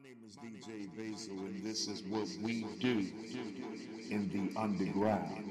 name is DJ BASIL, and this is what we do in the underground.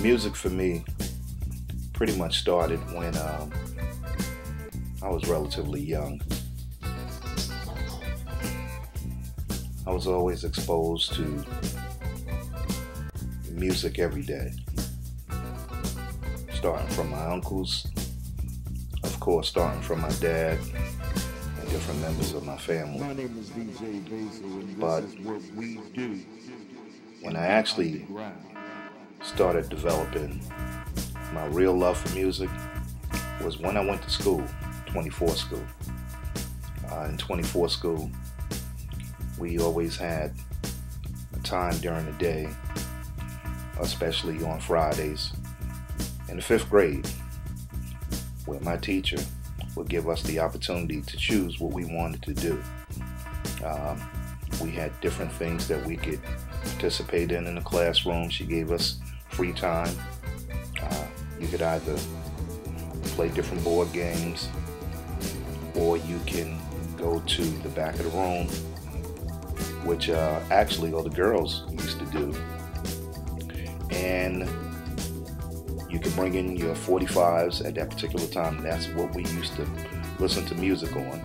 Music for me pretty much started when I was relatively young. I was always exposed to music every day, starting from my uncles, of course starting from my dad and different members of my family. My name is DJ BASIL, and But this is what we do. when I actually started developing my real love for music was when I went to school, 24 school. In 24 school, we always had a time during the day, especially on Fridays, in the 5th grade, where my teacher would give us the opportunity to choose what we wanted to do. We had different things that we could participate in the classroom. She gave us free time. You could either play different board games, or you can go to the back of the room, which actually all the girls used to do, and you could bring in your 45s at that particular time. That's what we used to listen to music on,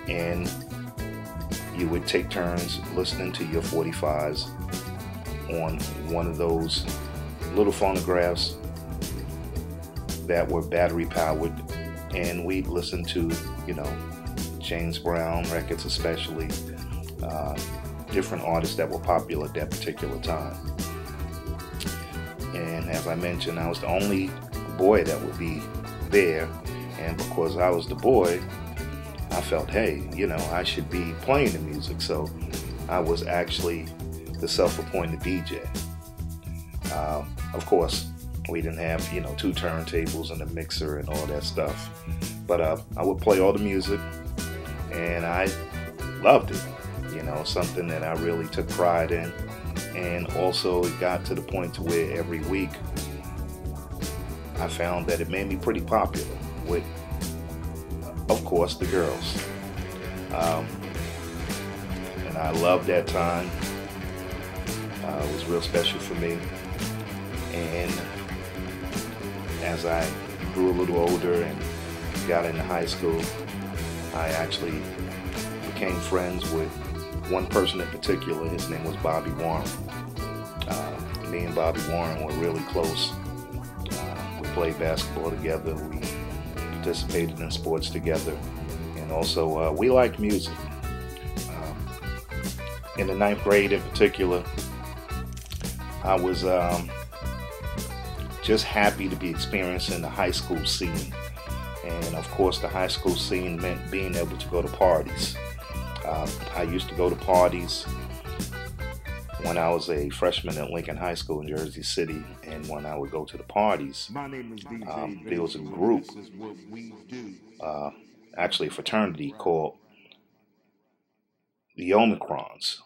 and you would take turns listening to your 45s on one of those little phonographs that were battery powered, and we'd listen to, James Brown records, especially different artists that were popular at that particular time. And as I mentioned, I was the only boy that would be there, and because I was the boy, I felt, hey, I should be playing the music. So I was actually the self-appointed DJ. Of course, we didn't have, 2 turntables and a mixer and all that stuff. But I would play all the music, and I loved it. Something that I really took pride in. And also it got to the point to where every week I found that it made me pretty popular with, of course, the girls. And I loved that time. It was real special for me. And as I grew a little older and got into high school, I actually became friends with one person in particular. His name was Bobby Warren. Me and Bobby Warren were really close. We played basketball together. We participated in sports together. And also, we liked music. In the 9th grade in particular, I was just happy to be experiencing the high school scene. And of course, the high school scene meant being able to go to parties. I used to go to parties when I was a freshman at Lincoln High School in Jersey City, and when I would go to the parties, there was a group, actually a fraternity called the Omicrons,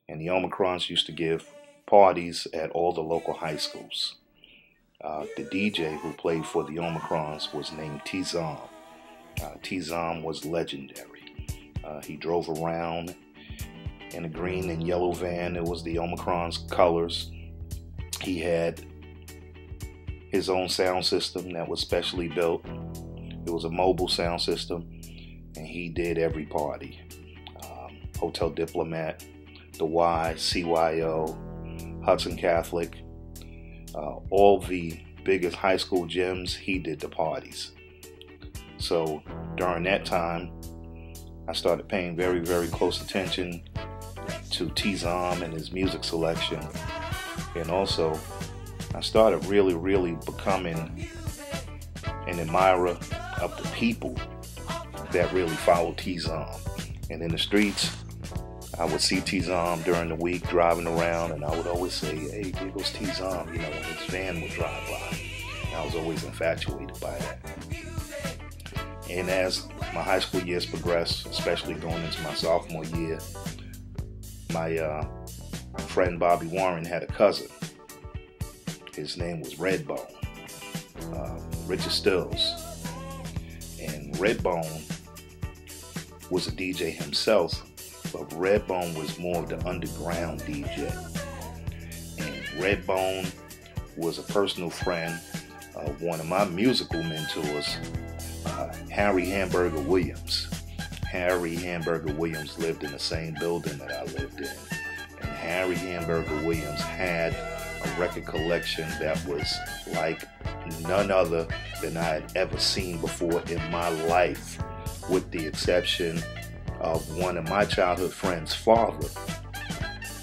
and the Omicrons used to give parties at all the local high schools. The DJ who played for the Omicrons was named T-Zom. T-Zom was legendary. He drove around in a green and yellow van. It was the Omicron's colors. He had his own sound system that was specially built. It was a mobile sound system, and he did every party. Hotel Diplomat, the Y, CYO, Hudson Catholic, all the biggest high school gyms, he did the parties. So during that time, I started paying very, very close attention to T-Zom and his music selection. And also, I started really, really becoming an admirer of the people that really followed T-Zom. And in the streets, I would see T-Zom during the week driving around, and I would always say, hey, there goes T-Zom, you know, when his van would drive by. And I was always infatuated by that. And as my high school years progressed, especially going into my sophomore year, my friend Bobby Warren had a cousin. His name was Redbone, Richard Stills. And Redbone was a DJ himself, but Redbone was more of the underground DJ. And Redbone was a personal friend of one of my musical mentors, Harry Hamburger Williams. Harry Hamburger Williams lived in the same building that I lived in. And Harry Hamburger Williams had a record collection that was like none other than I had ever seen before in my life, with the exception of one of my childhood friends' father,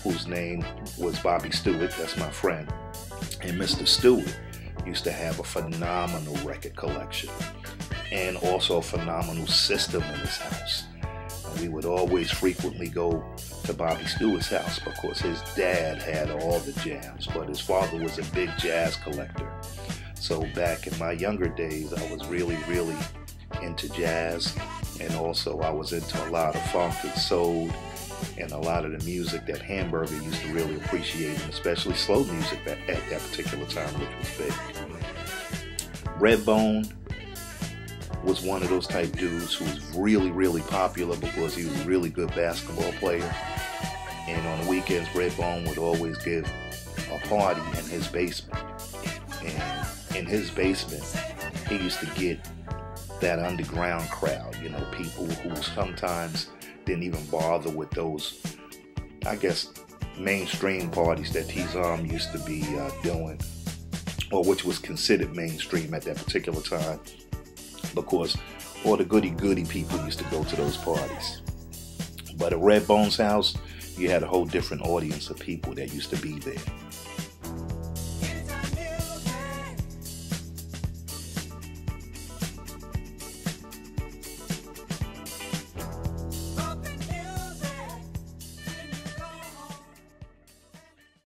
whose name was Bobby Stewart. That's my friend. And Mr. Stewart used to have a phenomenal record collection and also a phenomenal system in his house. And we would always frequently go to Bobby Stewart's house because his dad had all the jams, but his father was a big jazz collector. So back in my younger days, I was really, really into jazz, and also I was into a lot of funk and soul and a lot of the music that Hamburger used to really appreciate, and especially slow music at that particular time, which was big. Redbone was one of those type dudes who was really, really popular because he was a really good basketball player. And on the weekends, Redbone would always give a party in his basement. And in his basement, he used to get that underground crowd, you know, people who sometimes didn't even bother with those, I guess, mainstream parties that T-Zom used to be doing, or which was considered mainstream at that particular time, because all the goody-goody people used to go to those parties. But at Redbone's house, you had a whole different audience of people that used to be there.